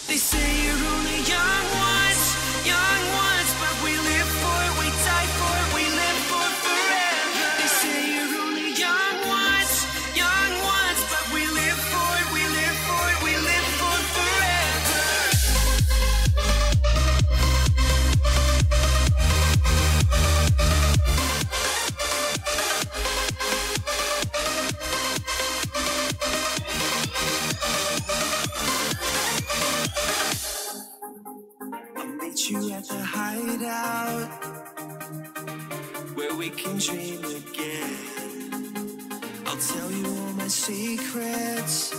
They say you're only young ones, but we live for it, we die for it, we live for it forever. They say you're only young ones, but we live for it, we live for it, we live for it forever. You at the hideout where we can dream again. I'll tell you all my secrets.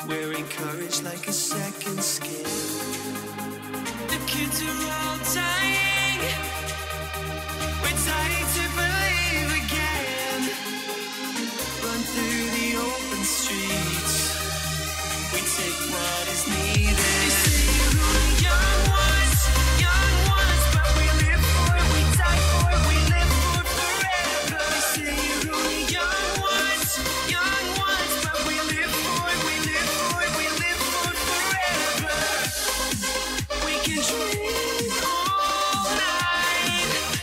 We're encouraged like a second skin. The kids are all dying. We're dying to believe again. Run through the open streets. We take what is needed. They say you're only young ones, but we live for it, we die for it, we live for it forever. They say you're only young ones, but we live for it, we live for it, we live for it forever. We can dream all night.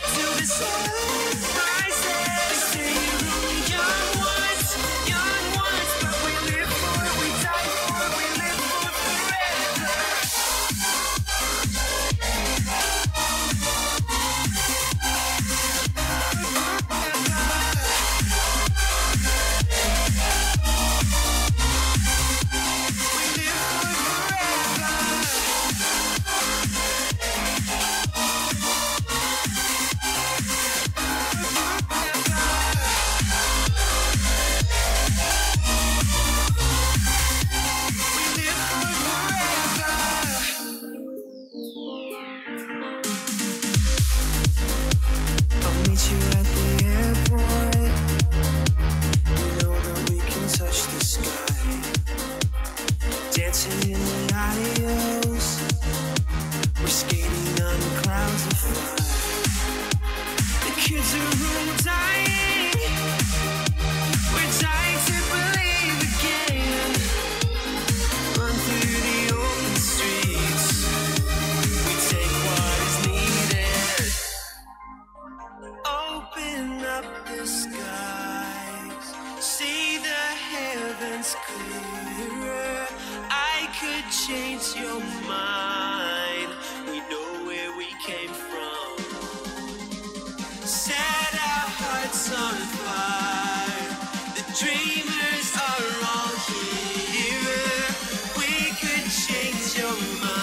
heavens clearer. I could change your mind. We know where we came from. Set our hearts on fire. The dreamers are all here. We could change your mind.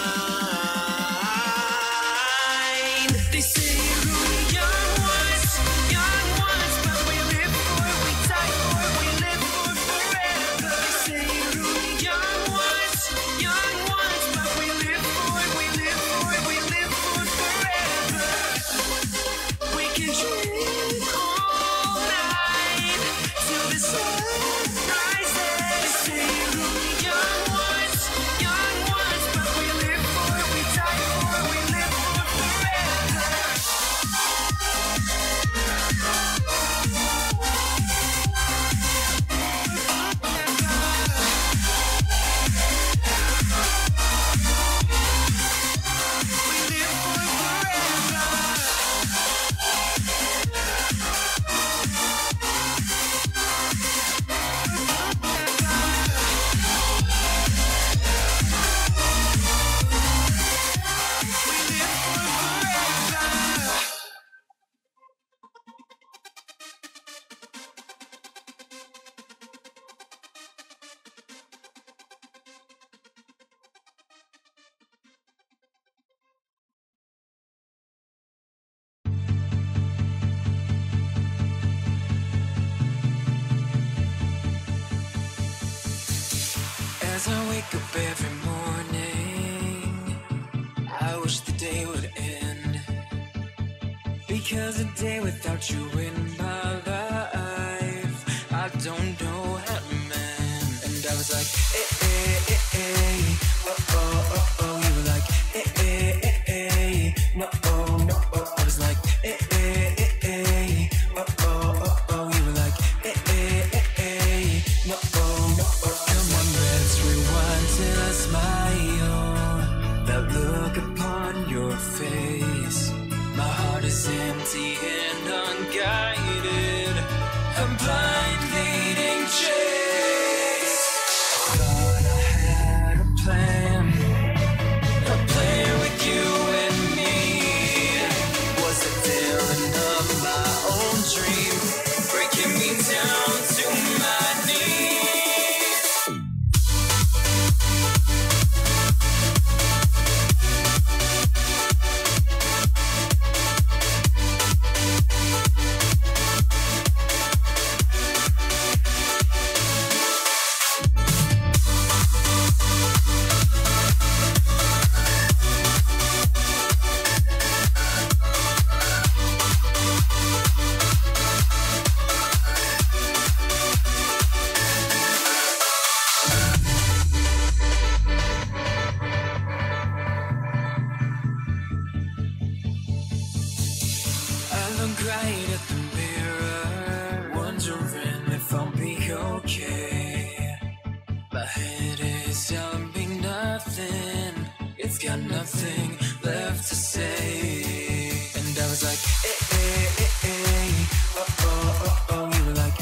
They say you're only young ones, but we live for, we die for, we live for forever. They say you're only young ones, but we live for, we live for, we live for forever. We can dream all night till the sun rises. They say you're only young ones, but we live for, we die for, we live for forever. We live for forever. As I wake up every morning, I wish the day would end. Because a day without you in my life, I don't know how to mend. And I was like, oh, oh, oh, oh. You were like, no, oh, no, oh. I was like, oh, oh, oh, oh. You were like, no, oh, no, oh. Come on, let's rewind till I smile. That look upon your face. My heart is empty and unguided. I'm blind leading chase. Thought I had a plan with you and me. Was it daring of my own dream, breaking me down to my knees? I look right at the mirror, wondering if I'll be okay. My head is telling me nothing, it's got nothing left to say. And I was like, oh, oh, oh, oh. You were like,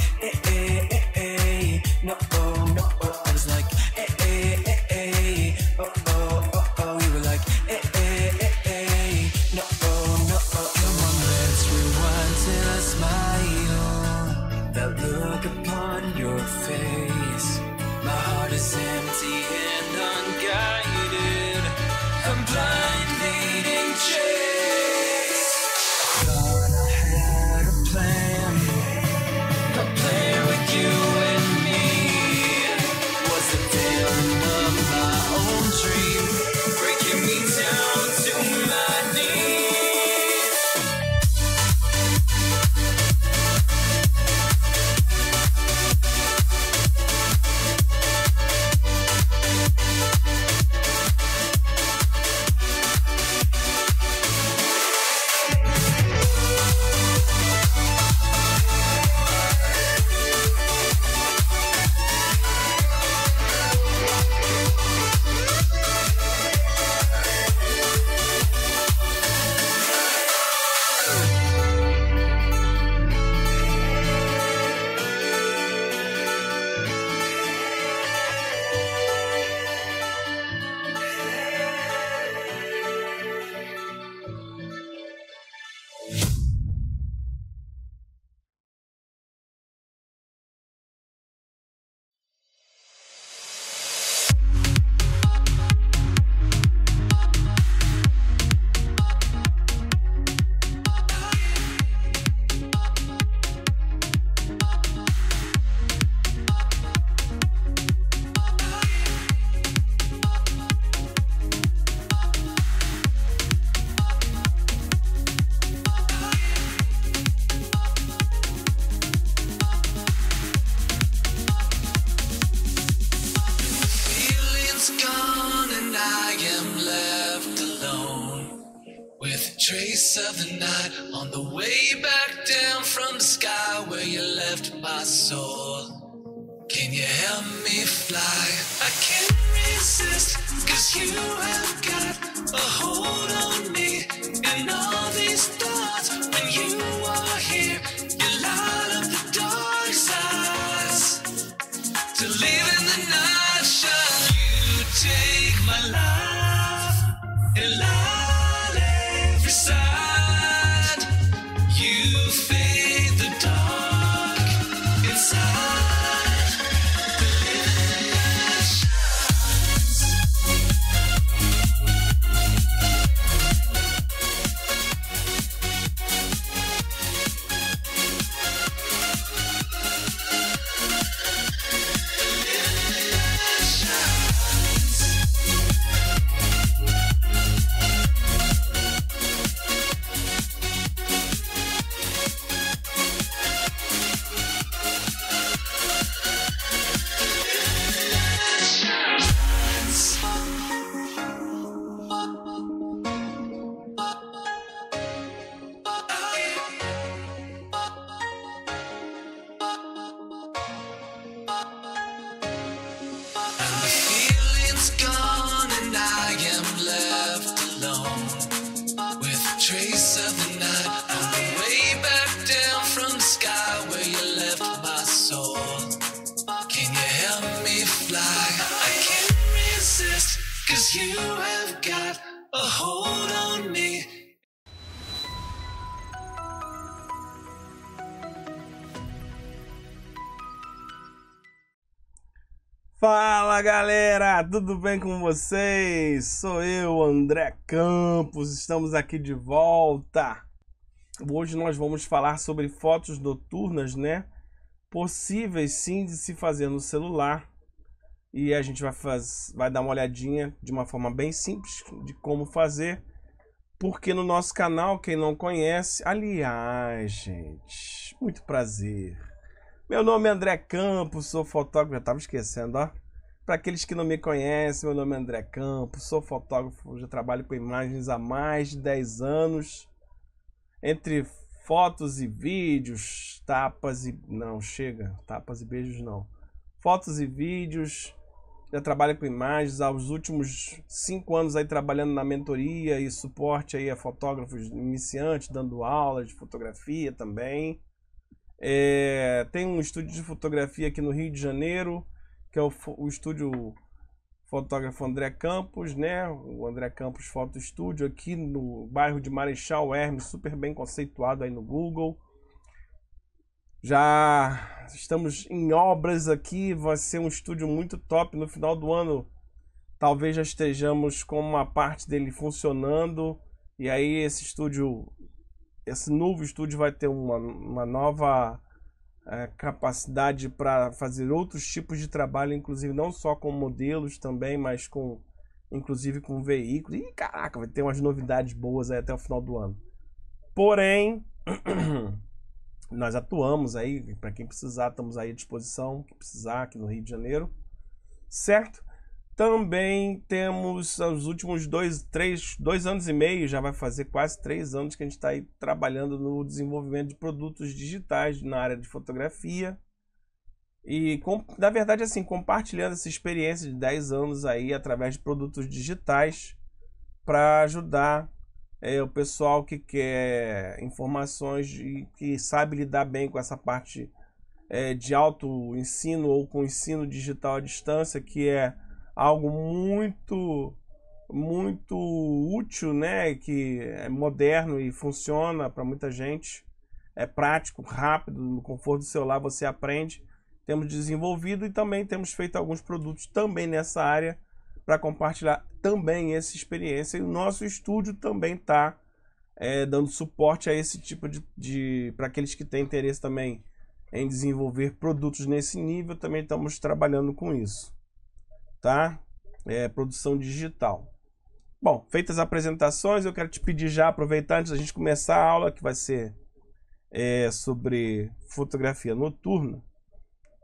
no, oh, no, oh. I was like, oh, oh, oh, oh. You were like, no, oh, no, oh. Come on, let's rewind till I smile. That look upon your face. My heart is empty and unguided. I'm blind leading chase. Thought I had a plan with you and me. Was the daring of my own dream, breaking me down to my knees. trace of the night on the way back down from the sky where you left my soul. Can you help me fly? I can't resist, 'cause you have got a hold on me. And all these thoughts, when you are here, you light up the dark sides. To live in the night shine, you take my life and light every side. You fade the dark inside. The living night shines. Trace of the night on the way back down from the sky where you left my soul. Can you help me fly? I can't resist, 'cause you have got a hold on me. Fala galera, tudo bem com vocês? Sou eu, André Campos, estamos aqui de volta. Hoje nós vamos falar sobre fotos noturnas, né? Possíveis sim de se fazer no celular. E a gente vai dar uma olhadinha de uma forma bem simples de como fazer. Porque no nosso canal, quem não conhece, aliás, gente, muito prazer. Meu nome é André Campos, sou fotógrafo, já estava esquecendo, ó. Para aqueles que não me conhecem, meu nome é André Campos, sou fotógrafo, já trabalho com imagens há mais de 10 anos. Entre fotos e vídeos, tapas e... não, chega, tapas e beijos não. Fotos e vídeos, já trabalho com imagens há os últimos 5 anos aí trabalhando na mentoria e suporte aí a fotógrafos iniciantes, dando aulas de fotografia também. Tem um estúdio de fotografia aqui no Rio de Janeiro, que é o estúdio fotógrafo André Campos, né? O André Campos Foto Estúdio, aqui no bairro de Marechal Hermes, super bem conceituado aí no Google. Já estamos em obras aqui, vai ser um estúdio muito top. No final do ano, talvez já estejamos com uma parte dele funcionando. E aí esse novo estúdio vai ter uma nova capacidade para fazer outros tipos de trabalho, inclusive não só com modelos também, mas inclusive com veículos. E caraca, vai ter umas novidades boas aí até o final do ano. Porém, nós atuamos aí, para quem precisar, estamos aí à disposição, que precisar, aqui no Rio de Janeiro, certo? Também temos os últimos 2 anos e meio, já vai fazer quase 3 anos que a gente está aí trabalhando no desenvolvimento de produtos digitais na área de fotografia. E, na verdade, assim, compartilhando essa experiência de 10 anos aí através de produtos digitais para ajudar o pessoal que quer informações e que sabe lidar bem com essa parte de auto-ensino ou com ensino digital à distância, que é algo muito útil, né? Que é moderno e funciona para muita gente. É prático, rápido, no conforto do celular você aprende. Temos desenvolvido e também temos feito alguns produtos também nessa área para compartilhar também essa experiência. E o nosso estúdio também está dando suporte a esse tipo para aqueles que têm interesse também em desenvolver produtos nesse nível, também estamos trabalhando com isso. Tá? Produção digital. Bom, feitas as apresentações, eu quero te pedir já, aproveitar antes da gente começar a aula, que vai ser sobre fotografia noturna,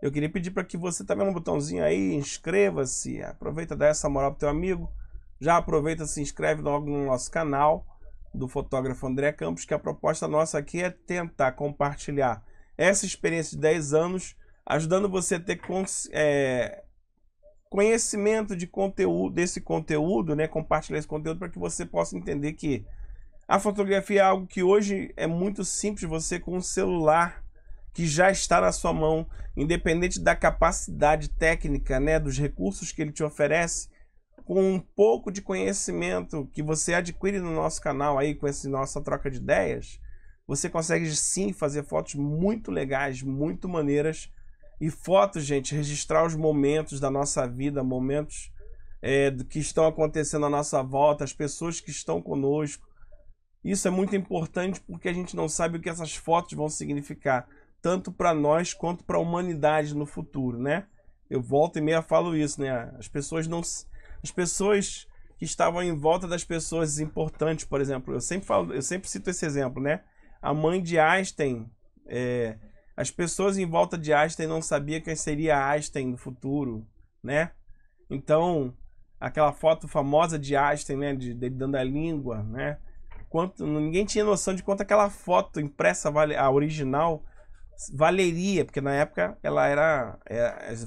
eu queria pedir para que você também no botãozinho aí, inscreva-se, aproveita, dá essa moral pro teu amigo, já aproveita, se inscreve logo no nosso canal, do fotógrafo André Campos, que a proposta nossa aqui é tentar compartilhar essa experiência de 10 anos, ajudando você a ter conhecimento de conteúdo, desse conteúdo, né? Compartilhar esse conteúdo para que você possa entender que a fotografia é algo que hoje é muito simples, você com um celular que já está na sua mão, independente da capacidade técnica, né, dos recursos que ele te oferece, com um pouco de conhecimento que você adquire no nosso canal aí, com essa nossa troca de ideias, você consegue sim fazer fotos muito legais, muito maneiras. E fotos, gente, registrar os momentos da nossa vida, momentos que estão acontecendo à nossa volta, as pessoas que estão conosco. Isso é muito importante porque a gente não sabe o que essas fotos vão significar, tanto para nós quanto para a humanidade no futuro, né? Eu volto e meia falo isso, né? As pessoas que estavam em volta das pessoas importantes, por exemplo, eu sempre cito esse exemplo, né? A mãe de Einstein, as pessoas em volta de Einstein não sabiam quem seria Einstein no futuro, né? Então, aquela foto famosa de Einstein, né? Dele dando a língua, né? Ninguém tinha noção de quanto aquela foto impressa, a original, valeria, porque na época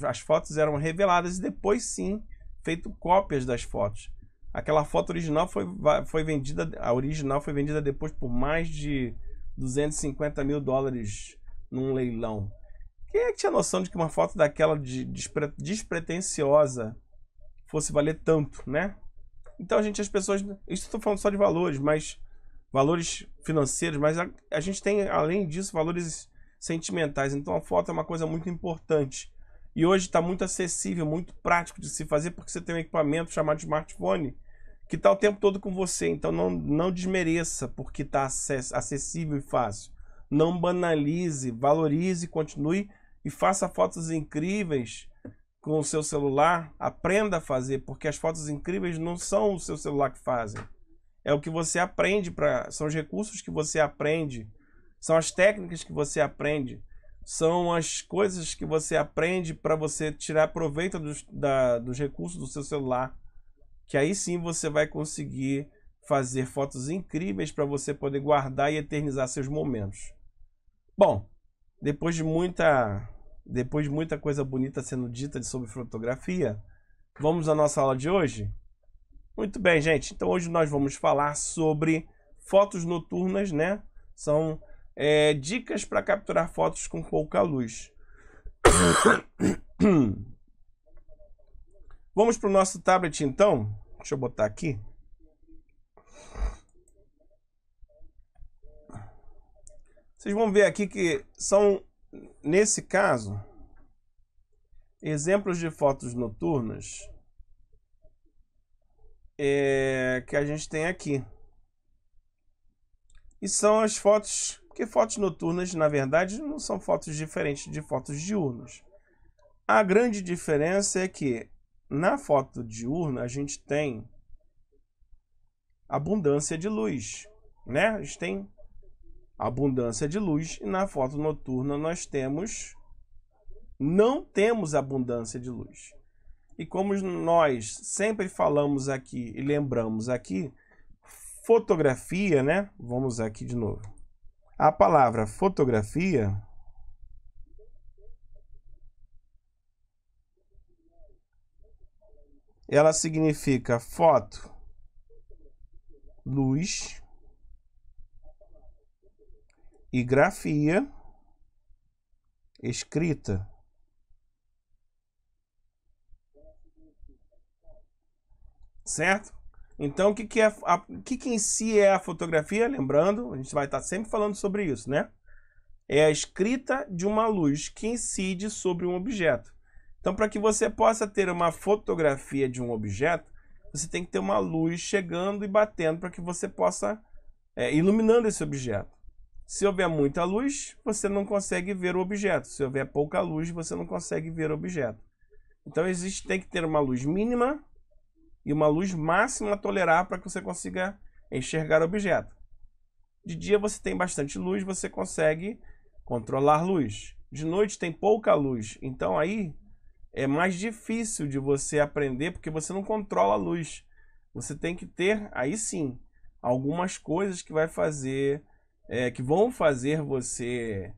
as fotos eram reveladas e depois sim feito cópias das fotos. Aquela foto original foi vendida, a original foi vendida depois por mais de 250 mil dólares num leilão. Quem é que tinha noção de que uma foto daquela despretensiosa fosse valer tanto, né? Então, gente, as pessoas, isso estou falando só de valores, mas valores financeiros, mas a gente tem, além disso, valores sentimentais. Então a foto é uma coisa muito importante. E hoje está muito acessível, muito prático de se fazer, porque você tem um equipamento chamado smartphone, que está o tempo todo com você. Então não desmereça, porque está acessível e fácil. Não banalize, valorize, continue e faça fotos incríveis com o seu celular. Aprenda a fazer, porque as fotos incríveis não são o seu celular que fazem. É o que você aprende, são os recursos que você aprende, são as técnicas que você aprende, são as coisas que você aprende para você tirar proveito dos recursos do seu celular, que aí sim você vai conseguir fazer fotos incríveis para você poder guardar e eternizar seus momentos. Bom, depois de muita coisa bonita sendo dita sobre fotografia, vamos à nossa aula de hoje? Muito bem, gente. Então hoje nós vamos falar sobre fotos noturnas, né? São dicas para capturar fotos com pouca luz. Vamos para o nosso tablet, então. Deixa eu botar aqui. Vocês vão ver aqui que são, nesse caso, exemplos de fotos noturnas que a gente tem aqui. E são as fotos, porque fotos noturnas, na verdade, não são fotos diferentes de fotos diurnas. A grande diferença é que na foto diurna a gente tem abundância de luz, né? A gente tem abundância de luz, e na foto noturna nós não temos abundância de luz. E como nós sempre falamos aqui e lembramos aqui, fotografia, né? Vamos aqui de novo. A palavra fotografia ela significa foto, luz e grafia, escrita. Certo? Então, o que em si é a fotografia? Lembrando, a gente vai estar sempre falando sobre isso, né? É a escrita de uma luz que incide sobre um objeto. Então, para que você possa ter uma fotografia de um objeto, você tem que ter uma luz chegando e batendo para que você possa iluminando esse objeto. Se houver muita luz, você não consegue ver o objeto. Se houver pouca luz, você não consegue ver o objeto. Então, tem que ter uma luz mínima e uma luz máxima a tolerar para que você consiga enxergar o objeto. De dia você tem bastante luz, você consegue controlar luz. De noite tem pouca luz, então aí é mais difícil de você aprender, porque você não controla a luz. Você tem que ter, aí sim, algumas coisas que vai fazer, que vão fazer você,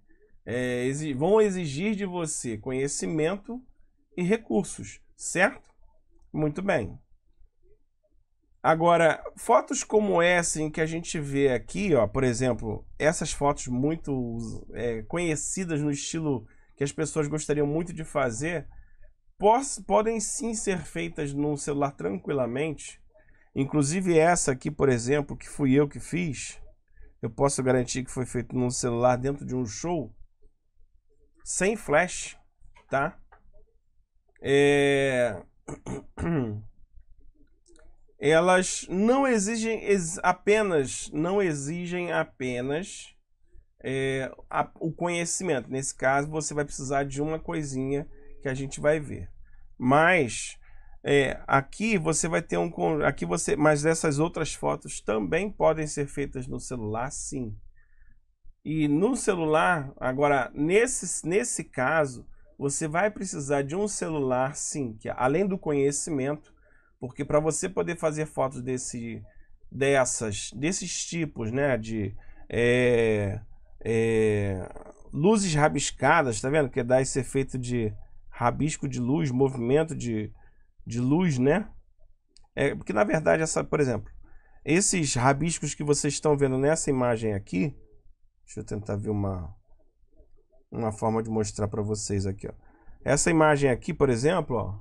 vão exigir de você conhecimento e recursos, certo? Muito bem. Agora, fotos como essa em que a gente vê aqui, ó, por exemplo, essas fotos muito conhecidas no estilo que as pessoas gostariam muito de fazer, podem sim ser feitas num celular tranquilamente. Inclusive essa aqui, por exemplo, que fui eu que fiz, eu posso garantir que foi feito num celular dentro de um show, sem flash, tá? Elas não exigem apenas o conhecimento. Nesse caso, você vai precisar de uma coisinha que a gente vai ver. Mas aqui você vai ter mas essas outras fotos também podem ser feitas no celular, sim. E no celular, agora nesse caso, você vai precisar de um celular, sim, que além do conhecimento, porque para você poder fazer fotos desses tipos, né, de luzes rabiscadas, tá vendo? Que dá esse efeito de rabisco de luz, movimento de luz, né? Porque na verdade, por exemplo, esses rabiscos que vocês estão vendo nessa imagem aqui, deixa eu tentar ver uma forma de mostrar para vocês aqui, ó. Essa imagem aqui, por exemplo, ó,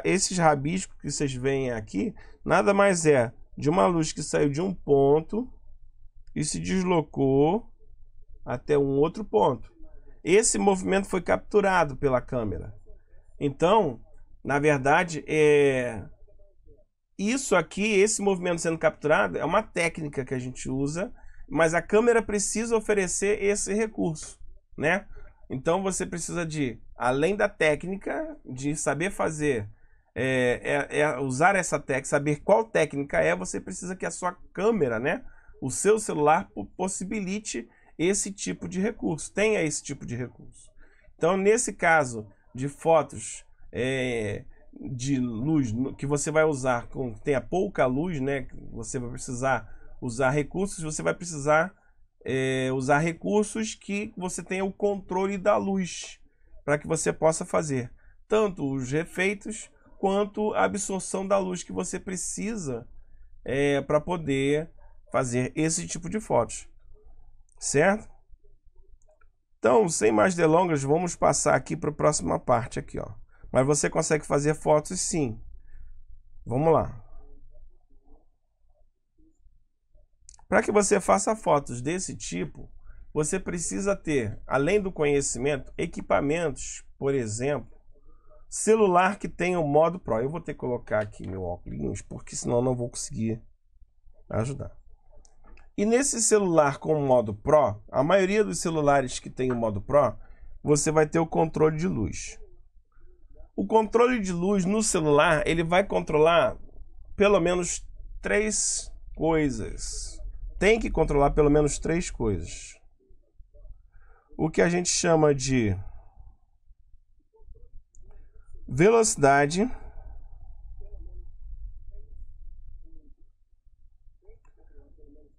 esses rabiscos que vocês veem aqui, nada mais é de uma luz que saiu de um ponto e se deslocou até um outro ponto. Esse movimento foi capturado pela câmera. Então, na verdade, isso aqui, esse movimento sendo capturado, é uma técnica que a gente usa, mas a câmera precisa oferecer esse recurso, né? Então você precisa além da técnica, de saber fazer, usar essa técnica, saber qual técnica você precisa que a sua câmera, né, o seu celular possibilite esse tipo de recurso, tenha esse tipo de recurso. Então, nesse caso de fotos de luz que você vai usar, tenha pouca luz, né, você vai precisar usar recursos, você vai precisar usar recursos que você tenha o controle da luz, para que você possa fazer tanto os efeitos quanto a absorção da luz que você precisa para poder fazer esse tipo de fotos, certo? Então, sem mais delongas, vamos passar aqui para a próxima parte aqui, ó. Mas você consegue fazer fotos, sim. Vamos lá. Para que você faça fotos desse tipo, você precisa ter, além do conhecimento, equipamentos, por exemplo, celular que tenha o modo Pro. Eu vou ter que colocar aqui meu óculos, porque senão não vou conseguir ajudar. E nesse celular com o modo Pro, a maioria dos celulares que tem o modo Pro, você vai ter o controle de luz. O controle de luz no celular, ele vai controlar pelo menos 3 coisas. Tem que controlar pelo menos 3 coisas. O que a gente chama de velocidade,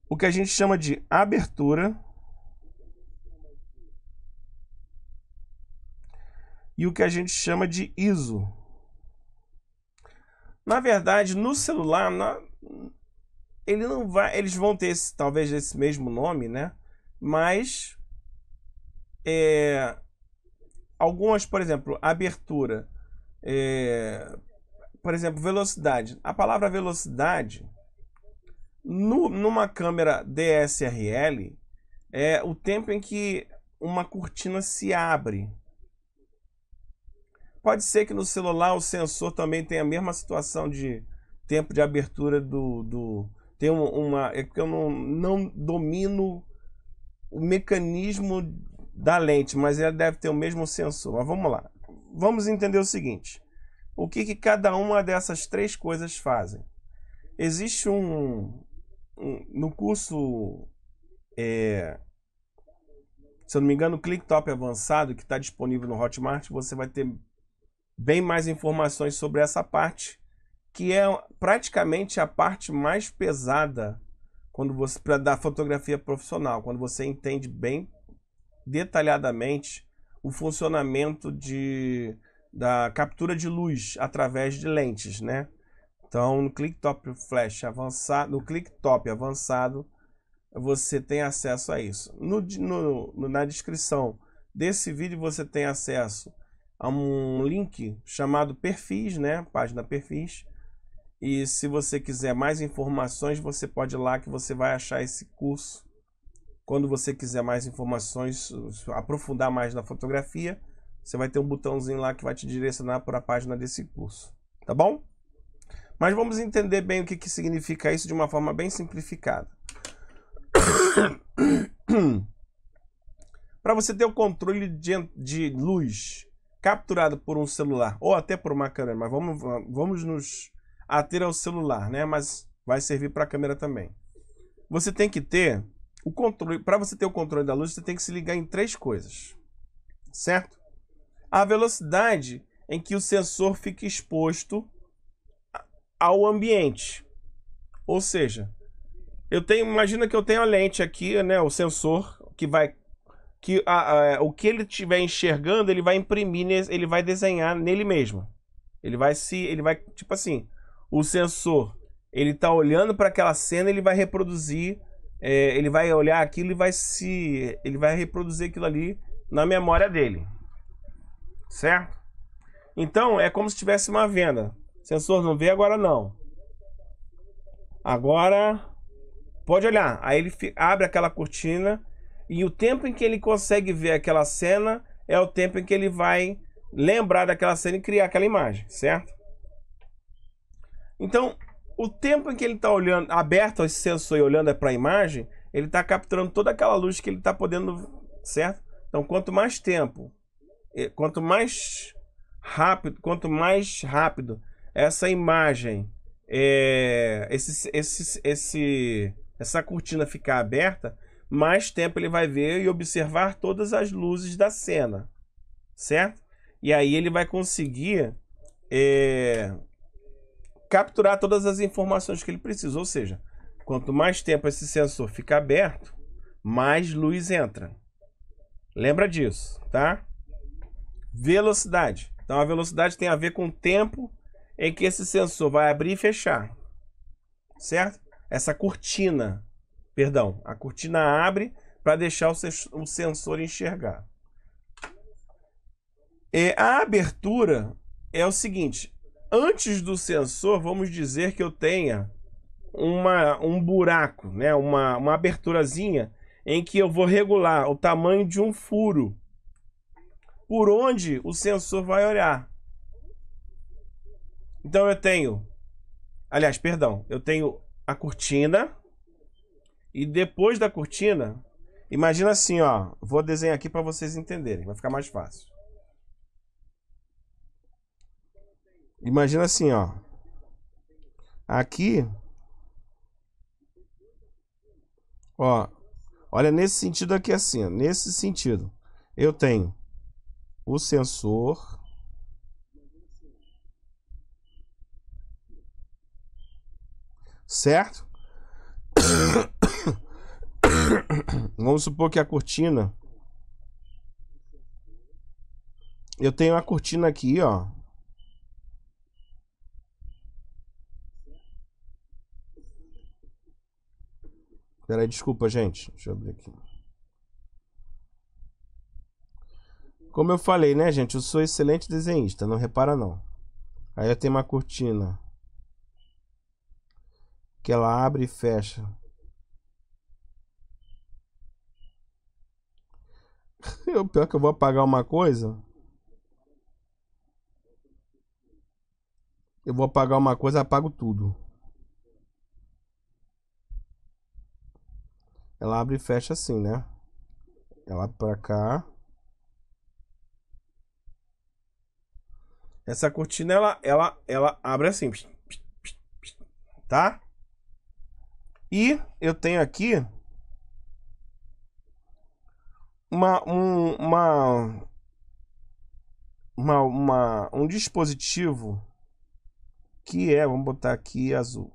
o que a gente chama de abertura e o que a gente chama de ISO. Na verdade, no celular, eles vão ter talvez esse mesmo nome, né? Mas algumas, por exemplo, abertura, por exemplo, velocidade. A palavra velocidade numa câmera DSLR é o tempo em que uma cortina se abre. Pode ser que no celular o sensor também tenha a mesma situação de tempo de abertura tem é porque eu não domino o mecanismo da lente, mas ela deve ter o mesmo sensor. Mas vamos lá. Vamos entender o seguinte. O que cada uma dessas 3 coisas fazem? Existe no curso, se eu não me engano, o Clicktop Avançado, que está disponível no Hotmart, você vai ter bem mais informações sobre essa parte que é praticamente a parte mais pesada quando você para dar fotografia profissional, quando você entende bem detalhadamente o funcionamento da captura de luz através de lentes, né? Então, no Clicktop Flash avançado, no Clicktop avançado, você tem acesso a isso. Na descrição desse vídeo você tem acesso a um link chamado Perfis, né? Página Perfis. E se você quiser mais informações, você pode ir lá que você vai achar esse curso. Quando você quiser mais informações, aprofundar mais na fotografia, você vai ter um botãozinho lá que vai te direcionar para a página desse curso. Tá bom? Mas vamos entender bem o que significa isso de uma forma bem simplificada. Para você ter o controle de luz capturado por um celular ou até por uma câmera, mas vamos nos ater ao celular, né? Mas vai servir para a câmera também. Você tem que ter o controle. Para você ter o controle da luz, você tem que se ligar em 3 coisas, certo? A velocidade em que o sensor fica exposto ao ambiente, ou seja, imagina que eu tenho a lente aqui, né? O sensor o que ele estiver enxergando, ele vai imprimir, ele vai desenhar nele mesmo. Ele vai tipo assim, o sensor, ele tá olhando para aquela cena, ele vai reproduzir, ele vai olhar aquilo e ele vai reproduzir aquilo ali na memória dele, certo? Então é como se tivesse uma venda. O sensor não vê agora não. Agora pode olhar. Aí ele abre aquela cortina e o tempo em que ele consegue ver aquela cena é o tempo em que ele vai lembrar daquela cena e criar aquela imagem, certo? Então, o tempo em que ele está olhando, aberto esse sensor e olhando para a imagem, ele está capturando toda aquela luz que ele está podendo, certo? Então, quanto mais tempo, quanto mais rápido essa imagem, essa cortina ficar aberta, mais tempo ele vai ver e observar todas as luzes da cena, certo? E aí ele vai conseguir capturar todas as informações que ele precisa. Ou seja, quanto mais tempo esse sensor fica aberto, mais luz entra. Lembra disso, tá? Velocidade. Então a velocidade tem a ver com o tempo em que esse sensor vai abrir e fechar, certo? Essa cortina, perdão, a cortina abre para deixar o sensor enxergar. A abertura é o seguinte: antes do sensor, vamos dizer que eu tenha um buraco, né? uma aberturazinha em que eu vou regular o tamanho de um furo por onde o sensor vai olhar. Então eu tenho a cortina e depois da cortina, imagina assim, ó, vou desenhar aqui para vocês entenderem, vai ficar mais fácil. Imagina assim, ó, aqui, ó, olha nesse sentido aqui assim, ó, nesse sentido, eu tenho o sensor, certo? Vamos supor que a cortina, eu tenho a cortina aqui, ó. Peraí, desculpa, gente. Deixa eu abrir aqui. Como eu falei, né, gente? Eu sou excelente desenhista, não repara não. Aí eu tenho uma cortina que ela abre e fecha. O pior que eu vou apagar uma coisa. Eu vou apagar uma coisa, apago tudo. Ela abre e fecha assim, né? Ela abre pra cá. Essa cortina, ela abre assim. Tá? E eu tenho aqui um dispositivo que é, vamos botar aqui azul.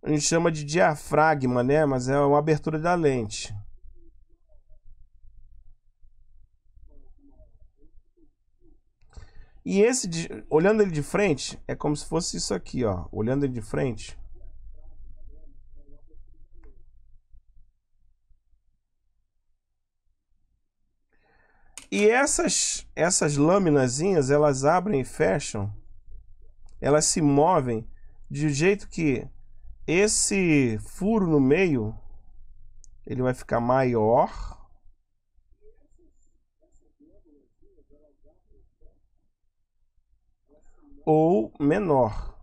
A gente chama de diafragma, né? Mas é uma abertura da lente. E esse, olhando ele de frente, é como se fosse isso aqui, ó. Olhando ele de frente. E essas laminazinhas, elas abrem e fecham. Elas se movem de jeito que esse furo no meio, ele vai ficar maior. Ou menor.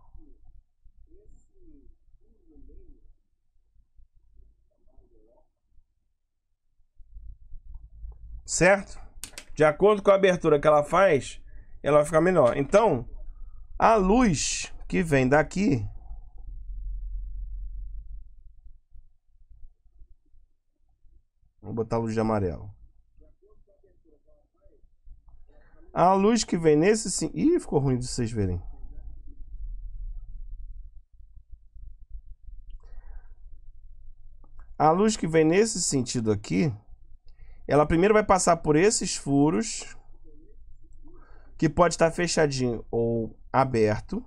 Certo? De acordo com a abertura que ela faz, ela vai ficar menor. Então, a luz que vem daqui, vou botar a luz de amarelo. A luz que vem nesse sim. Ih, ficou ruim de vocês verem. A luz que vem nesse sentido aqui, ela primeiro vai passar por esses furos, que pode estar fechadinho ou aberto.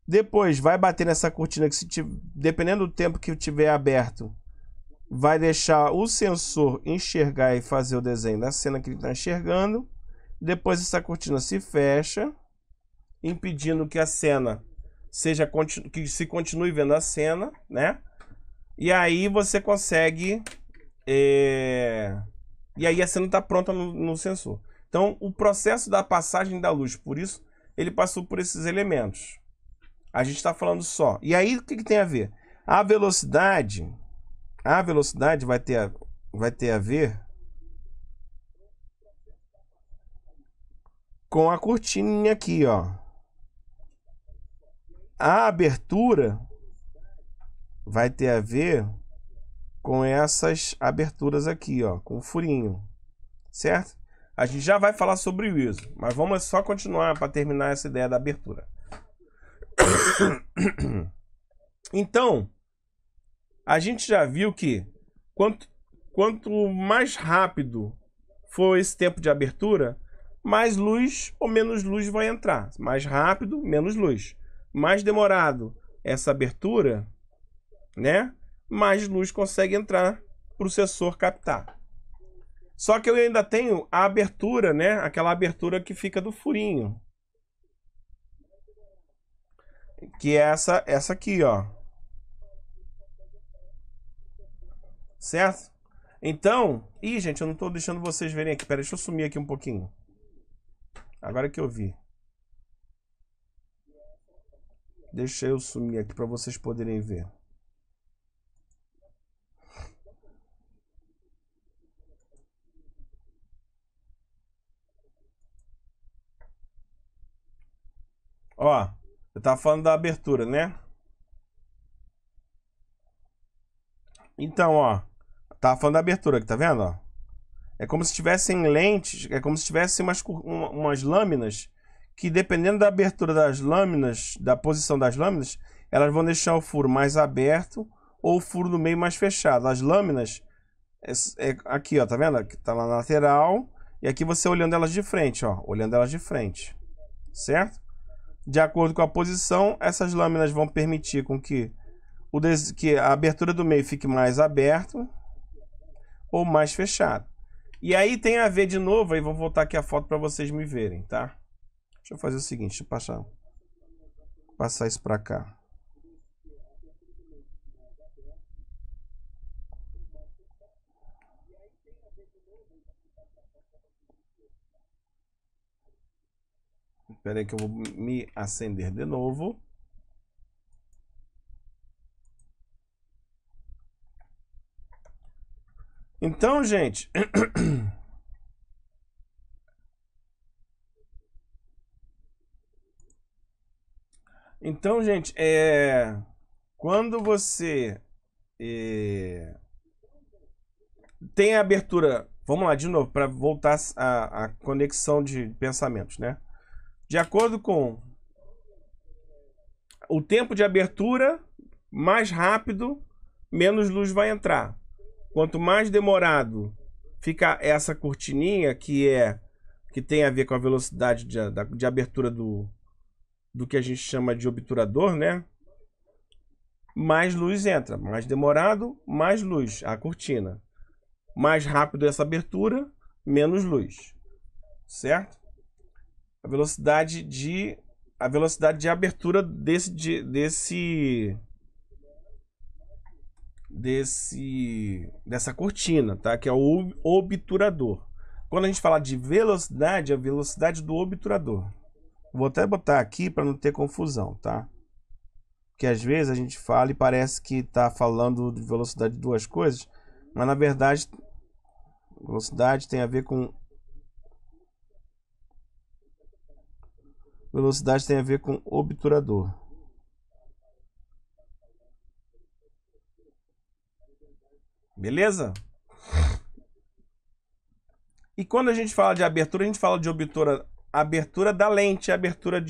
Depois vai bater nessa cortina que, dependendo do tempo que tiver aberto, vai deixar o sensor enxergar e fazer o desenho da cena que ele está enxergando. Depois essa cortina se fecha, impedindo que a cena que se continue vendo a cena, né? E aí você consegue... E aí a cena está pronta no sensor. Então, o processo da passagem da luz, por isso, ele passou por esses elementos. A gente está falando só. E aí, o que tem a ver? A velocidade vai ter a ver com a cortininha aqui, ó. A abertura vai ter a ver com essas aberturas aqui, ó, com o furinho, certo? A gente já vai falar sobre isso, mas vamos só continuar para terminar essa ideia da abertura. Então, a gente já viu que quanto mais rápido for esse tempo de abertura, mais luz ou menos luz vai entrar. Mais rápido, menos luz. Mais demorado essa abertura, né? Mais luz consegue entrar para o sensor captar. Só que eu ainda tenho a abertura, né? Aquela abertura que fica do furinho. Que é essa aqui, ó. Certo? Então... Ih, gente, eu não tô deixando vocês verem aqui. Pera, deixa eu sumir aqui um pouquinho. Agora que eu vi. Deixa eu sumir aqui para vocês poderem ver. Ó, eu tava falando da abertura, né? Então, ó, tava falando da abertura aqui, tá vendo, ó? É como se tivessem lentes, é como se tivessem umas lâminas que, dependendo da abertura das lâminas, da posição das lâminas, elas vão deixar o furo mais aberto ou o furo no meio mais fechado. As lâminas, aqui, ó, tá vendo? Aqui tá na lateral e aqui você olhando elas de frente, ó, olhando elas de frente, certo? De acordo com a posição, essas lâminas vão permitir com que a abertura do meio fique mais aberto ou mais fechado. E aí tem a ver de novo, aí vou voltar aqui a foto para vocês me verem, tá? Deixa eu fazer o seguinte, deixa eu passar isso para cá. Espera aí que eu vou me acender de novo. Então, gente... Então, gente, quando você tem a abertura... Vamos lá, de novo, para voltar a conexão de pensamentos, né? De acordo com o tempo de abertura, mais rápido, menos luz vai entrar. Quanto mais demorado fica essa cortininha, que tem a ver com a velocidade de abertura do que a gente chama de obturador, né? Mais luz entra. Mais demorado, mais luz, a cortina. Mais rápido essa abertura, menos luz. Certo? A velocidade de abertura dessa cortina, tá? Que é o obturador. Quando a gente fala de velocidade, é a velocidade do obturador. Vou até botar aqui para não ter confusão, tá? Porque às vezes a gente fala e parece que está falando de velocidade de duas coisas, mas na verdade velocidade tem a ver com obturador. Beleza? E quando a gente fala de abertura, a gente fala de abertura da lente, abertura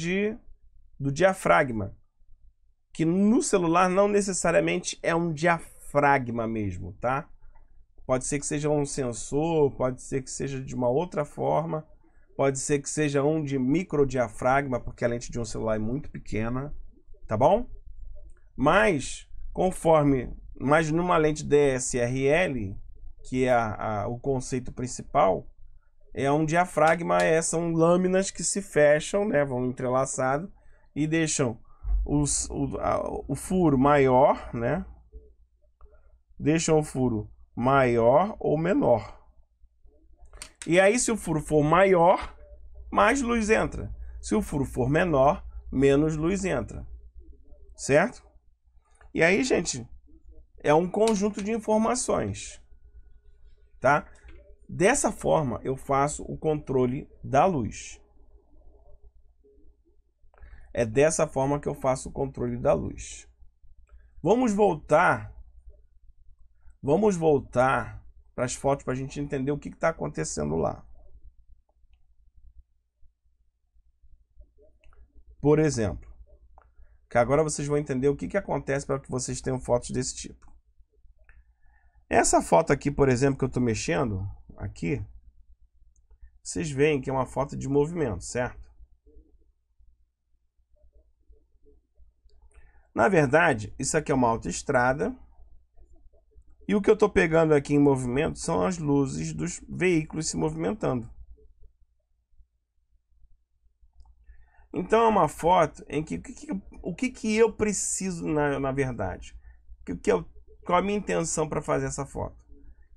do diafragma. Que no celular não necessariamente é um diafragma mesmo, tá? Pode ser que seja um sensor, pode ser que seja de uma outra forma, pode ser que seja um de microdiafragma, porque a lente de um celular é muito pequena, tá bom? Mas numa lente DSLR, que é o conceito principal, é um diafragma, são lâminas que se fecham, né, vão entrelaçado e deixam o furo maior, né? Deixam o furo maior ou menor. E aí, se o furo for maior, mais luz entra. Se o furo for menor, menos luz entra. Certo? E aí, gente, é um conjunto de informações. Tá? Dessa forma, eu faço o controle da luz. É dessa forma que eu faço o controle da luz. Vamos voltar para as fotos para a gente entender o que está acontecendo lá. Por exemplo, que agora vocês vão entender o que acontece para que vocês tenham fotos desse tipo. Essa foto aqui, por exemplo, que eu estou mexendo, aqui, vocês veem que é uma foto de movimento, certo? Na verdade, isso aqui é uma autoestrada. E o que eu estou pegando aqui em movimento são as luzes dos veículos se movimentando. Então é uma foto em que o que eu preciso na verdade? Qual a minha intenção para fazer essa foto?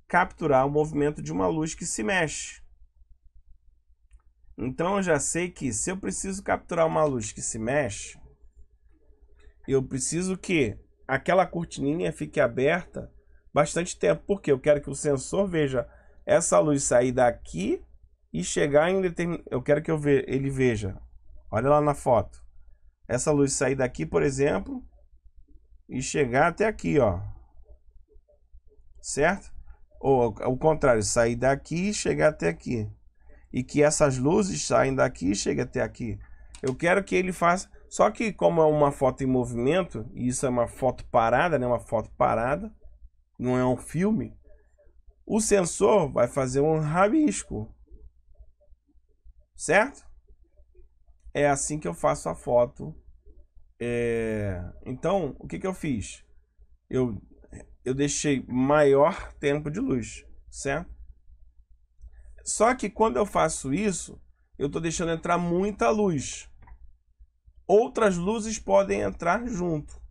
Capturar o movimento de uma luz que se mexe. Então eu já sei que se eu preciso capturar uma luz que se mexe, eu preciso que aquela cortininha fique aberta bastante tempo, porque eu quero que o sensor veja essa luz sair daqui e chegar em eu quero que ele veja, olha lá na foto, essa luz sair daqui, por exemplo, e chegar até aqui, ó, certo? Ou ao contrário, sair daqui e chegar até aqui, e que essas luzes saem daqui e cheguem até aqui. Eu quero que ele faça, só que como é uma foto em movimento, e isso é uma foto parada, né? Uma foto parada, não é um filme, o sensor vai fazer um rabisco, certo? É assim que eu faço a foto. Então, o que eu fiz? Eu deixei maior tempo de luz, certo? Só que quando eu faço isso, eu estou deixando entrar muita luz. Outras luzes podem entrar junto.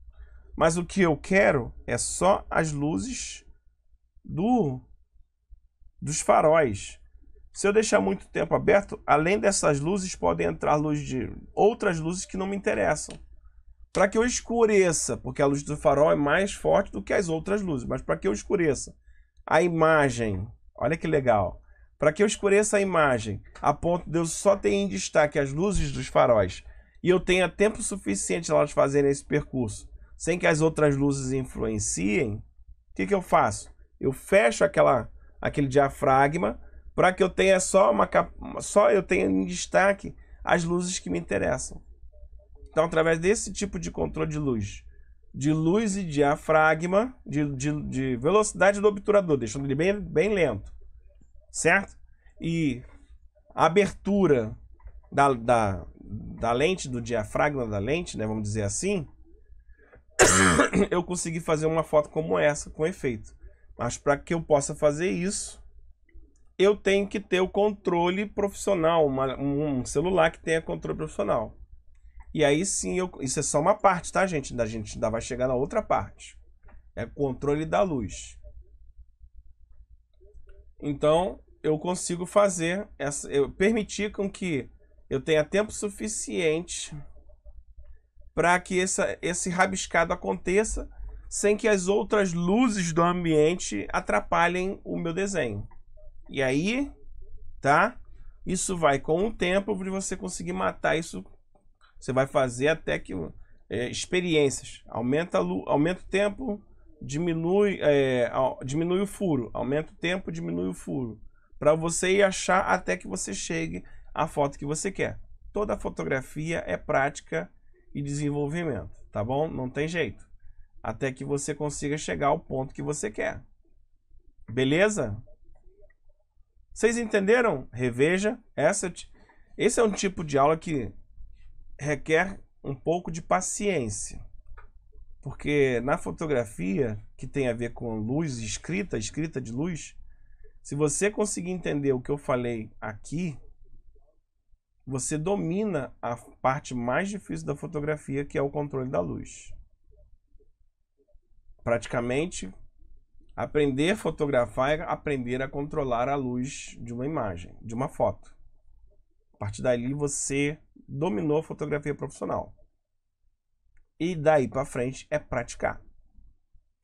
Mas o que eu quero é só as luzes dos faróis. Se eu deixar muito tempo aberto, além dessas luzes, podem entrar outras luzes que não me interessam. Para que eu escureça, porque a luz do farol é mais forte do que as outras luzes, mas para que eu escureça a imagem, olha que legal, para que eu escureça a imagem, a ponto de eu só ter em destaque as luzes dos faróis, e eu tenha tempo suficiente elas fazerem esse percurso, sem que as outras luzes influenciem, o que eu faço? Eu fecho aquele diafragma, para que eu tenha só eu tenha em destaque as luzes que me interessam. Então, através desse tipo de controle de luz e diafragma, de velocidade do obturador, deixando ele bem lento, certo? E a abertura da lente, do diafragma da lente, né, vamos dizer assim, eu consegui fazer uma foto como essa, com efeito. Mas para que eu possa fazer isso, eu tenho que ter o controle profissional, um celular que tenha controle profissional. E aí sim, isso é só uma parte, tá, gente? A gente ainda vai chegar na outra parte. É o controle da luz. Então, eu consigo fazer, eu permitir com que eu tenha tempo suficiente para que esse rabiscado aconteça sem que as outras luzes do ambiente atrapalhem o meu desenho. E aí, tá? Isso vai com o tempo de você conseguir matar isso. Você vai fazer até que experiências. Aumenta o tempo, diminui o furo. Aumenta o tempo, diminui o furo. Para você ir achar até que você chegue à foto que você quer. Toda fotografia é prática e desenvolvimento, tá bom? Não tem jeito. Até que você consiga chegar ao ponto que você quer. Beleza? Vocês entenderam? Reveja. Esse é um tipo de aula que requer um pouco de paciência. Porque na fotografia, que tem a ver com luz, escrita de luz, se você conseguir entender o que eu falei aqui, você domina a parte mais difícil da fotografia, que é o controle da luz. Praticamente, aprender a fotografar é aprender a controlar a luz de uma imagem, de uma foto. A partir dali você dominou a fotografia profissional. E daí para frente é praticar.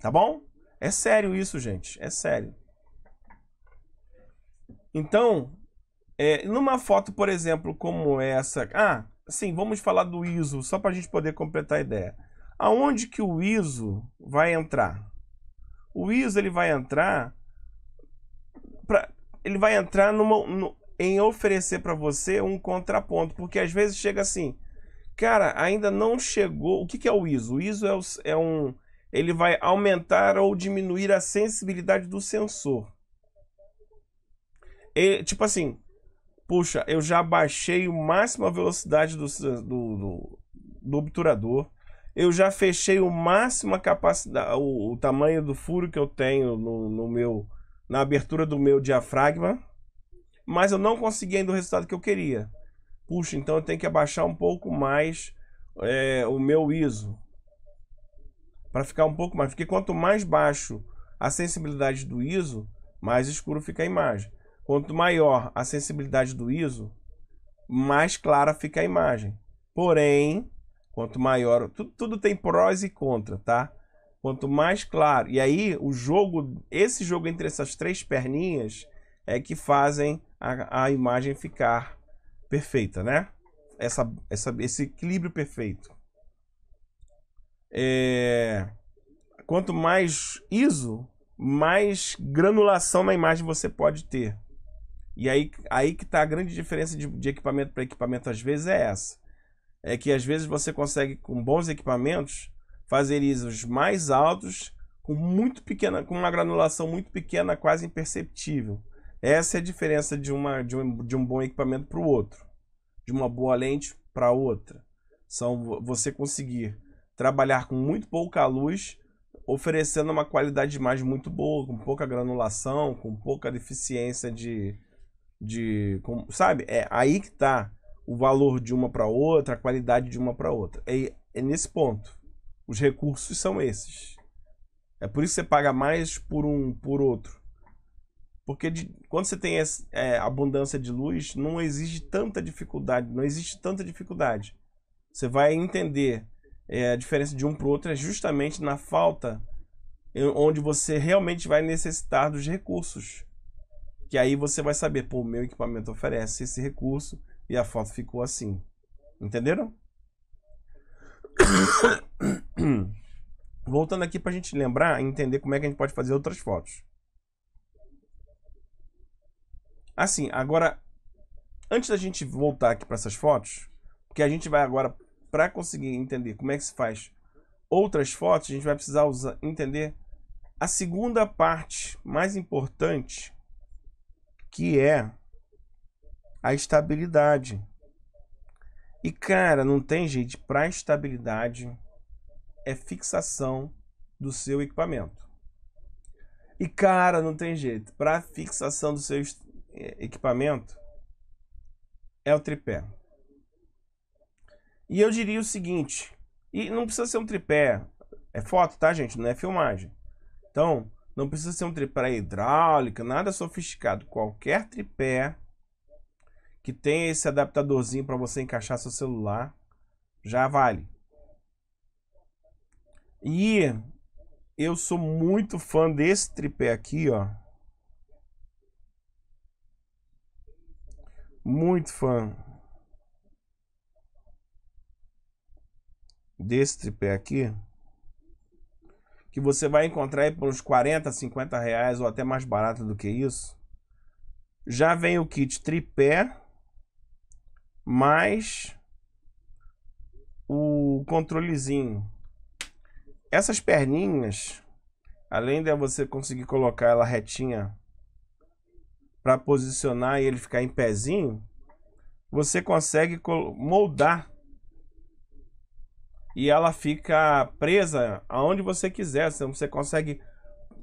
Tá bom? É sério isso, gente. É sério. Então, numa foto, por exemplo, como essa... sim, vamos falar do ISO, só para a gente poder completar a ideia. Aonde que o ISO vai entrar? O ISO ele vai entrar em oferecer para você um contraponto, porque às vezes chega assim, cara, ainda não chegou. O que é o ISO? O ISO ele vai aumentar ou diminuir a sensibilidade do sensor. Tipo assim, puxa, eu já baixei o máximo a velocidade do obturador. Eu já fechei o máximo a capacidade, o tamanho do furo que eu tenho na abertura do meu diafragma, mas eu não consegui ainda o resultado que eu queria. Puxa, então eu tenho que abaixar um pouco mais o meu ISO para ficar um pouco mais, porque quanto mais baixo a sensibilidade do ISO, mais escuro fica a imagem. Quanto maior a sensibilidade do ISO, mais clara fica a imagem. Porém, quanto maior, tudo tem prós e contra, tá? Quanto mais claro, e aí esse jogo entre essas três perninhas é que fazem a imagem ficar perfeita, né? Esse equilíbrio perfeito. Quanto mais ISO, mais granulação na imagem você pode ter. E aí que tá a grande diferença de equipamento para equipamento, às vezes é essa. É que às vezes você consegue, com bons equipamentos, fazer ISOs mais altos com uma granulação muito pequena, quase imperceptível. Essa é a diferença de um bom equipamento para o outro, de uma boa lente para outra. Você conseguir trabalhar com muito pouca luz, oferecendo uma qualidade de imagem muito boa, com pouca granulação, com pouca deficiência sabe? É aí que está o valor de uma para outra, a qualidade de uma para outra. É nesse ponto. Os recursos são esses. É por isso que você paga mais por outro. Porque quando você tem abundância de luz, não existe tanta dificuldade. Você vai entender a diferença de um para o outro é justamente na falta onde você realmente vai necessitar dos recursos. Que aí você vai saber, pô, o meu equipamento oferece esse recurso e a foto ficou assim. Entenderam? Voltando aqui para a gente lembrar e entender como é que a gente pode fazer outras fotos. Assim, agora, antes da gente voltar aqui para essas fotos, porque a gente vai agora, para conseguir entender como é que se faz outras fotos, a gente vai precisar entender a segunda parte mais importante, que é a estabilidade. E cara, não tem jeito, para estabilidade é fixação do seu equipamento. E cara, não tem jeito, para fixação do seu equipamento é o tripé. E eu diria o seguinte, e não precisa ser um tripé, é foto, tá gente? Não é filmagem. Então, não precisa ser um tripé hidráulico, nada sofisticado. Qualquer tripé que tenha esse adaptadorzinho para você encaixar seu celular, já vale. E eu sou muito fã desse tripé aqui, ó. Muito fã desse tripé aqui, que você vai encontrar aí por uns 40, 50 reais ou até mais barato do que isso. Já vem o kit tripé mais o controlezinho. Essas perninhas, além de você conseguir colocar ela retinha para posicionar e ele ficar em pezinho, você consegue moldar e ela fica presa aonde você quiser. Você consegue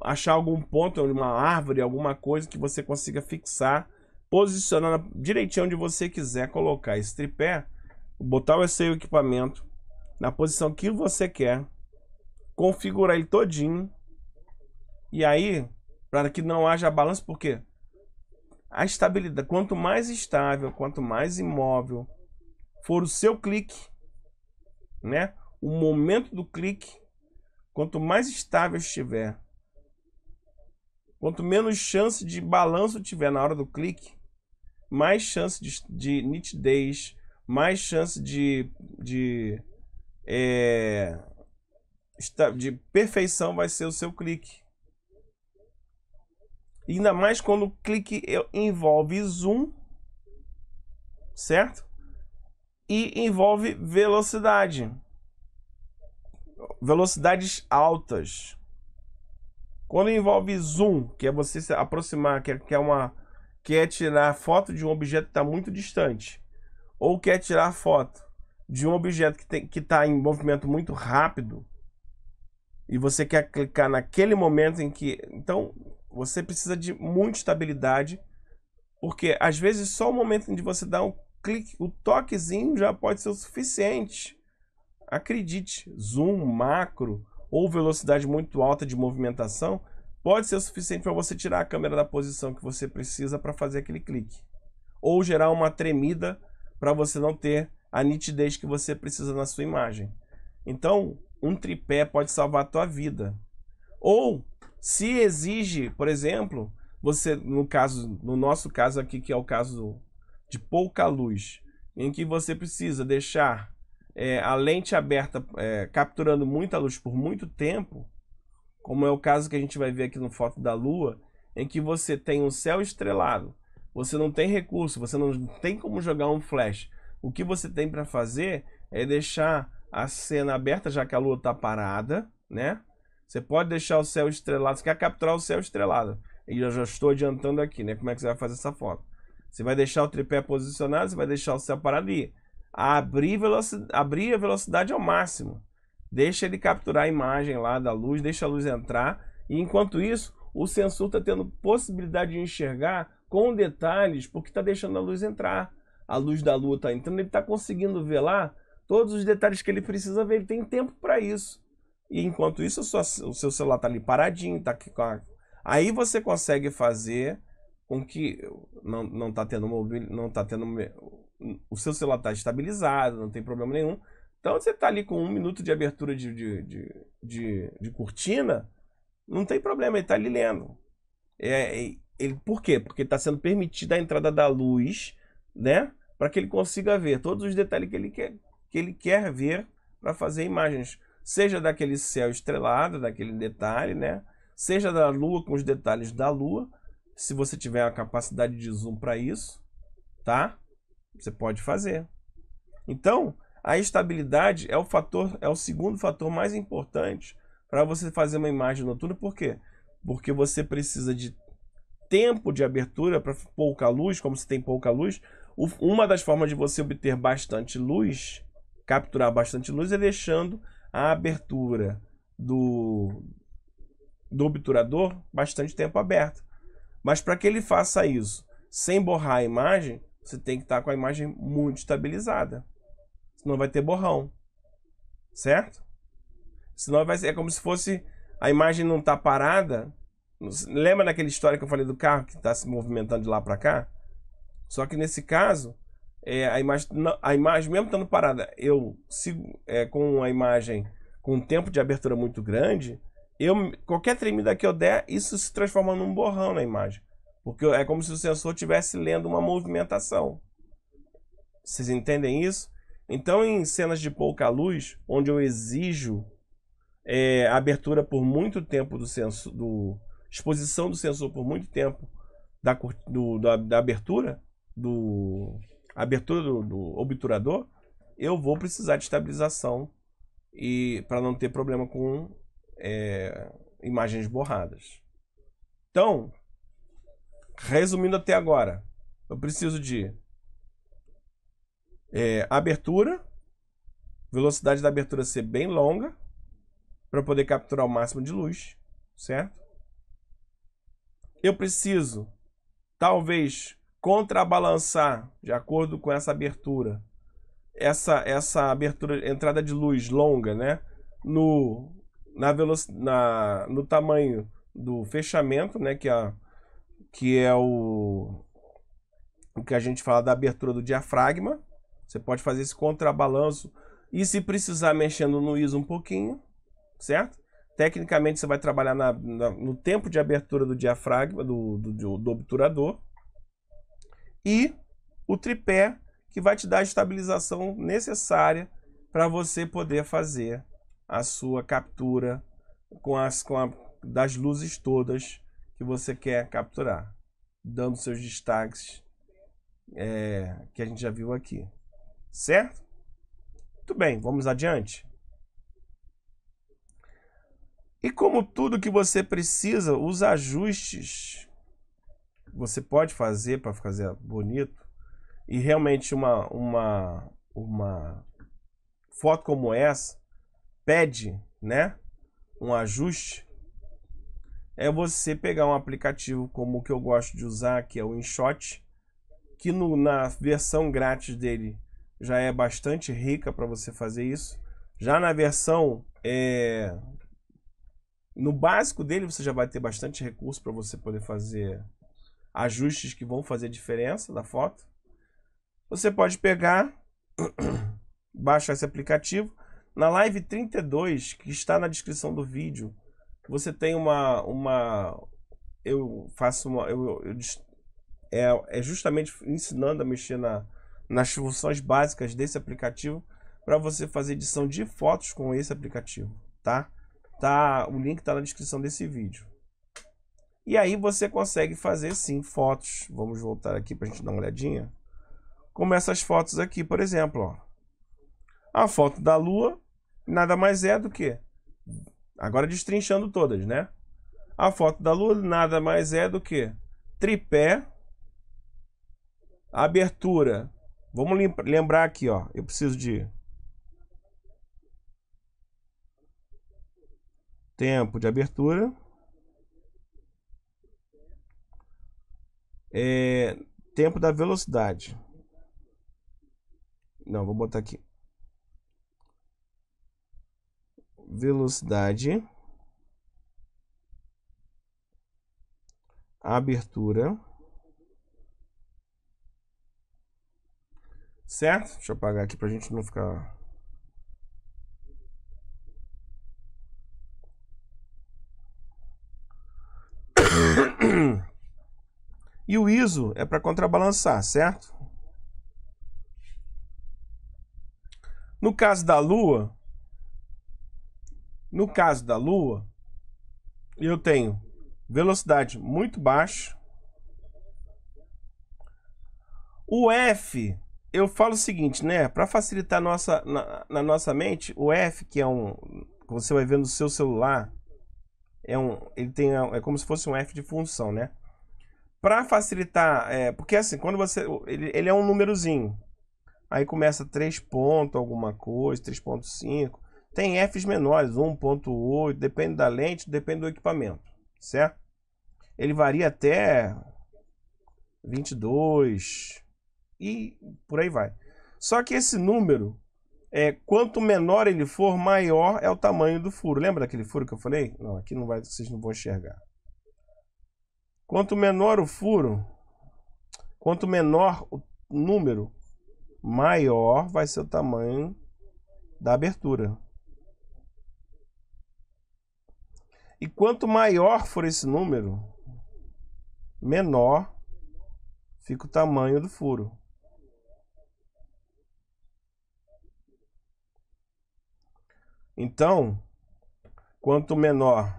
achar algum ponto, uma árvore, alguma coisa que você consiga fixar, posicionar direitinho onde você quiser colocar esse tripé, botar o seu equipamento na posição que você quer, configurar ele todinho, e aí, para que não haja balanço, porque a estabilidade, quanto mais estável, quanto mais imóvel for o seu clique, né? O momento do clique, quanto mais estável estiver, quanto menos chance de balanço tiver na hora do clique, mais chance de nitidez, mais chance de perfeição vai ser o seu clique. Ainda mais quando o clique envolve zoom, certo? E envolve velocidade. Velocidades altas. Quando envolve zoom, que é você se aproximar, quer tirar foto de um objeto que está muito distante, ou quer tirar foto de um objeto que está em movimento muito rápido, e você quer clicar naquele momento em que... Então, você precisa de muita estabilidade, porque às vezes só o momento em que você dá um clique, o toquezinho já pode ser o suficiente. Acredite, zoom, macro ou velocidade muito alta de movimentação pode ser o suficiente para você tirar a câmera da posição que você precisa para fazer aquele clique. Ou gerar uma tremida para você não ter a nitidez que você precisa na sua imagem. Então, um tripé pode salvar a tua vida. Ou, se exige, por exemplo, você, no nosso caso aqui, que é o caso de pouca luz, em que você precisa deixar a lente aberta, capturando muita luz por muito tempo, como é o caso que a gente vai ver aqui no foto da Lua, em que você tem um céu estrelado, você não tem recurso, você não tem como jogar um flash. O que você tem para fazer é deixar a cena aberta, já que a Lua está parada, né? Você pode deixar o céu estrelado, você quer capturar o céu estrelado. E eu já estou adiantando aqui, né? Como é que você vai fazer essa foto? Você vai deixar o tripé posicionado, você vai deixar o céu parado e abrir a velocidade ao máximo. Deixa ele capturar a imagem lá da luz, deixa a luz entrar. E enquanto isso, o sensor está tendo possibilidade de enxergar com detalhes, porque está deixando a luz entrar. A luz da Lua está entrando, ele está conseguindo ver lá todos os detalhes que ele precisa ver. Ele tem tempo para isso. E enquanto isso, o seu celular está ali paradinho, tá aqui aí você consegue fazer com que não tá tendo o seu celular está estabilizado, não tem problema nenhum. Então você está ali com 1 minuto de abertura de cortina, não tem problema, ele está ali lendo. Por quê? Porque está sendo permitida a entrada da luz, né? Para que ele consiga ver todos os detalhes que ele quer ver para fazer imagens. Seja daquele céu estrelado, daquele detalhe, né? Seja da Lua com os detalhes da Lua, se você tiver a capacidade de zoom para isso, tá? Você pode fazer. Então, a estabilidade é o segundo fator mais importante para você fazer uma imagem noturna. Por quê? Porque você precisa de tempo de abertura para pouca luz. Como você tem pouca luz, uma das formas de você obter bastante luz, capturar bastante luz, é deixando a abertura do obturador bastante tempo aberta. Mas para que ele faça isso sem borrar a imagem, você tem que estar com a imagem muito estabilizada. Senão vai ter borrão. Certo? Senão vai ser, é como se fosse a imagem não tá parada. Lembra daquela história que eu falei do carro que está se movimentando de lá para cá? Só que nesse caso, a imagem mesmo estando parada, eu sigo com a imagem com um tempo de abertura muito grande, qualquer tremida que eu der, isso se transforma num borrão na imagem. Porque é como se o sensor estivesse lendo uma movimentação. Vocês entendem isso? Então, em cenas de pouca luz, onde eu exijo a abertura por muito tempo do sensor, exposição do sensor por muito tempo da abertura do obturador, eu vou precisar de estabilização e para não ter problema com imagens borradas. Então, resumindo até agora, eu preciso de abertura, velocidade da abertura ser bem longa para poder capturar o máximo de luz, certo? Eu preciso, talvez, contrabalançar, de acordo com essa abertura, essa abertura, entrada de luz longa, né? No tamanho do fechamento, né? Que é o que a gente fala da abertura do diafragma. Você pode fazer esse contrabalanço e, se precisar, mexendo no ISO um pouquinho, certo? Tecnicamente, você vai trabalhar no tempo de abertura do diafragma, do obturador. E o tripé, que vai te dar a estabilização necessária para você poder fazer a sua captura das luzes todas que você quer capturar, dando seus destaques que a gente já viu aqui. Certo? Muito bem, vamos adiante. E como tudo que você precisa, os ajustes você pode fazer para fazer bonito. E realmente uma foto como essa pede, né, um ajuste. É você pegar um aplicativo como o que eu gosto de usar, que é o InShot, que na versão grátis dele já é bastante rica para você fazer isso. Já na versão no básico dele, você já vai ter bastante recurso para você poder fazer ajustes que vão fazer diferença da foto. Você pode pegar, baixar esse aplicativo. Na live 32, que está na descrição do vídeo, você tem justamente ensinando a mexer nas funções básicas desse aplicativo para você fazer edição de fotos com esse aplicativo, tá? O link está na descrição desse vídeo. E aí você consegue fazer sim fotos. Vamos voltar aqui para a gente dar uma olhadinha. Como essas fotos aqui, por exemplo, ó. A foto da lua nada mais é do que, agora destrinchando todas, né? A foto da lua nada mais é do que tripé, abertura. Vamos lembrar aqui, ó. Eu preciso de tempo de abertura, tempo da velocidade. Não, vou botar aqui. Velocidade, abertura, certo? Deixa eu apagar aqui pra gente não ficar... E o ISO é para contrabalançar, certo? No caso da lua, eu tenho velocidade muito baixa. O F eu falo o seguinte, né? Para facilitar na nossa mente, o F, que é um, que você vai ver no seu celular, ele tem, é como se fosse um F de função, né? Para facilitar, porque assim, quando você, ele é um númerozinho. Aí começa 3 pontos, alguma coisa, 3,5. Tem Fs menores, 1,8, depende da lente, depende do equipamento, certo? Ele varia até 22 e por aí vai. Só que esse número, quanto menor ele for, maior é o tamanho do furo. Lembra daquele furo que eu falei? Não, aqui não vai, vocês não vão enxergar. Quanto menor o furo, quanto menor o número, maior vai ser o tamanho da abertura. E quanto maior for esse número, menor fica o tamanho do furo. Então, quanto menor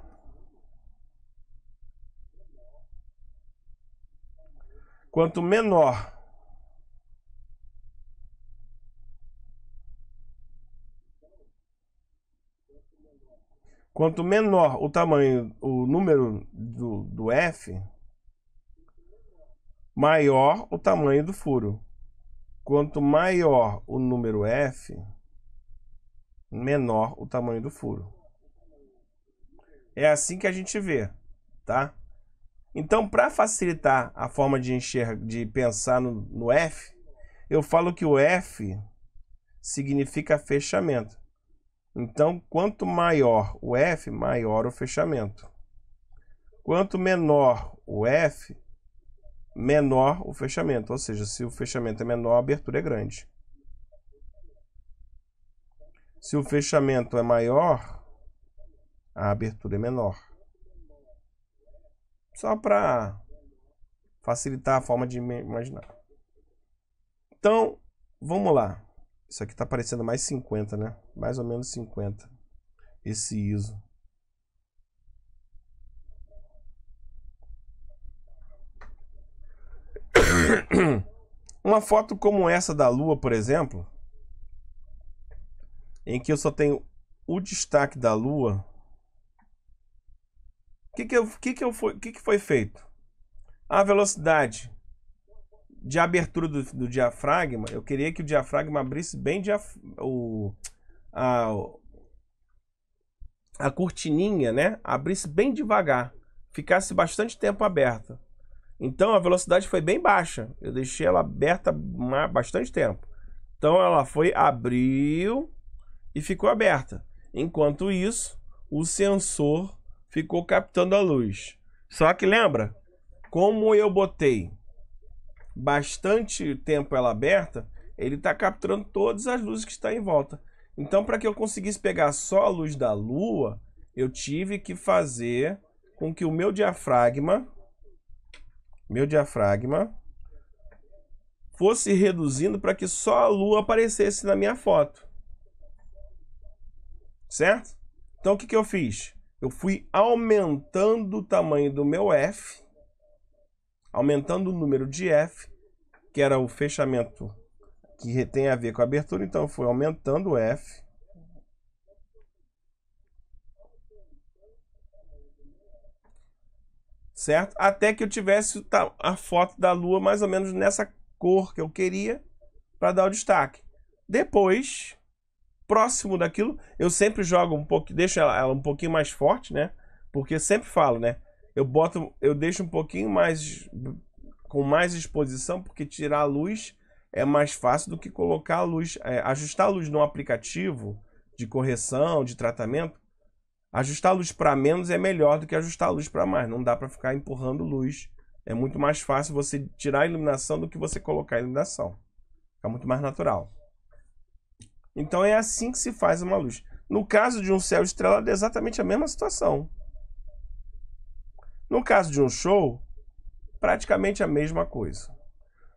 Quanto menor o tamanho, o número do F, maior o tamanho do furo. Quanto maior o número F, menor o tamanho do furo. É assim que a gente vê, tá? Então, para facilitar a forma de pensar no F, eu falo que o F significa fechamento. Então, quanto maior o F, maior o fechamento. Quanto menor o F, menor o fechamento. Ou seja, se o fechamento é menor, a abertura é grande. Se o fechamento é maior, a abertura é menor. Só para facilitar a forma de imaginar. Então, vamos lá. Isso aqui está parecendo mais 50, né? Mais ou menos 50. Esse ISO. Uma foto como essa da Lua, por exemplo, em que eu só tenho o destaque da Lua. O que foi feito? A velocidade de abertura do diafragma, eu queria que o diafragma abrisse bem a cortininha, né? Abrisse bem devagar, ficasse bastante tempo aberta. Então a velocidade foi bem baixa, eu deixei ela aberta bastante tempo. Então ela abriu e ficou aberta. Enquanto isso, o sensor ficou captando a luz. Só que lembra, como eu botei bastante tempo ela aberta, ele está capturando todas as luzes que estão em volta. Então, para que eu conseguisse pegar só a luz da Lua, eu tive que fazer com que o meu diafragma fosse reduzindo para que só a Lua aparecesse na minha foto. Certo? Então, o que eu fiz? Eu fui aumentando o tamanho do meu F, aumentando o número de F, que era o fechamento que tem a ver com a abertura. Então, eu fui aumentando o F. Certo? Até que eu tivesse a foto da Lua mais ou menos nessa cor que eu queria para dar o destaque. Depois, próximo daquilo, eu sempre jogo um pouco, deixo ela um pouquinho mais forte, né? Porque eu sempre falo, né? Eu deixo um pouquinho mais com mais exposição, porque tirar a luz é mais fácil do que colocar a luz, ajustar a luz no aplicativo de correção, de tratamento. Ajustar a luz para menos é melhor do que ajustar a luz para mais. Não dá para ficar empurrando luz. É muito mais fácil você tirar a iluminação do que você colocar a iluminação. Fica muito mais natural. Então é assim que se faz uma luz. No caso de um céu estrelado é exatamente a mesma situação. No caso de um show, praticamente a mesma coisa.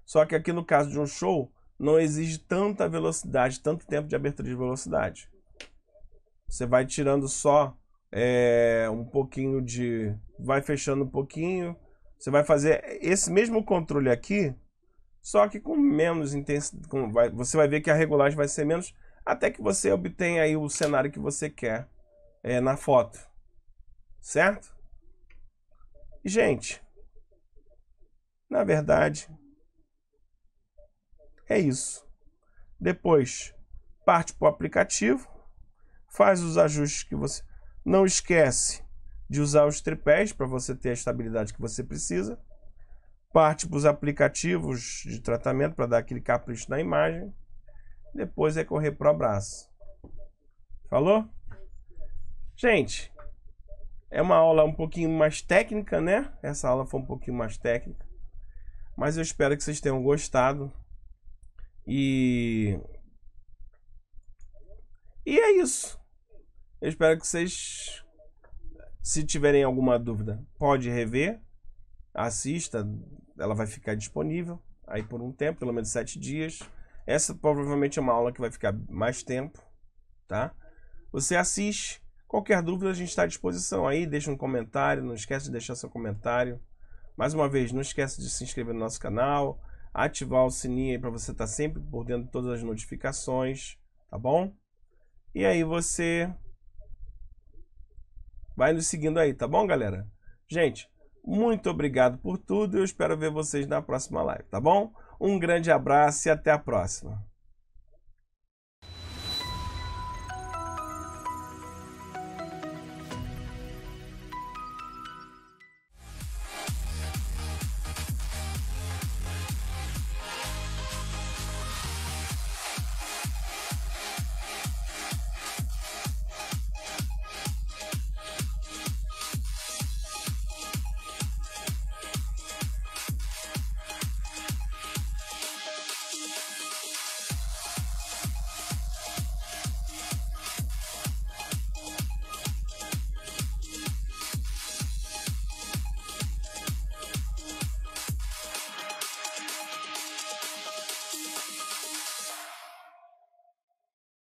Só que aqui no caso de um show, não exige tanta velocidade, tanto tempo de abertura de velocidade. Você vai tirando só um pouquinho vai fechando um pouquinho. Você vai fazer esse mesmo controle aqui só que com menos intensidade. Você vai ver que a regulagem vai ser menos, até que você obtenha aí o cenário que você quer na foto. Certo? E, gente, na verdade, é isso. Depois, parte para o aplicativo, faz os ajustes que você... Não esquece de usar os tripés para você ter a estabilidade que você precisa. Parte para os aplicativos de tratamento para dar aquele capricho na imagem. Depois é correr para o abraço. Falou? Gente, é uma aula um pouquinho mais técnica, né? Essa aula foi um pouquinho mais técnica. Mas eu espero que vocês tenham gostado. E é isso. Eu espero que vocês, se tiverem alguma dúvida, pode rever, assista, ela vai ficar disponível aí por um tempo, pelo menos 7 dias. Essa provavelmente é uma aula que vai ficar mais tempo, tá? Você assiste, qualquer dúvida a gente está à disposição aí, deixa um comentário, não esquece de deixar seu comentário. Mais uma vez, não esquece de se inscrever no nosso canal, ativar o sininho aí para você estar sempre por dentro de todas as notificações, tá bom? E aí você vai nos seguindo aí, tá bom, galera? Gente, muito obrigado por tudo. Eu espero ver vocês na próxima live, tá bom? Um grande abraço e até a próxima.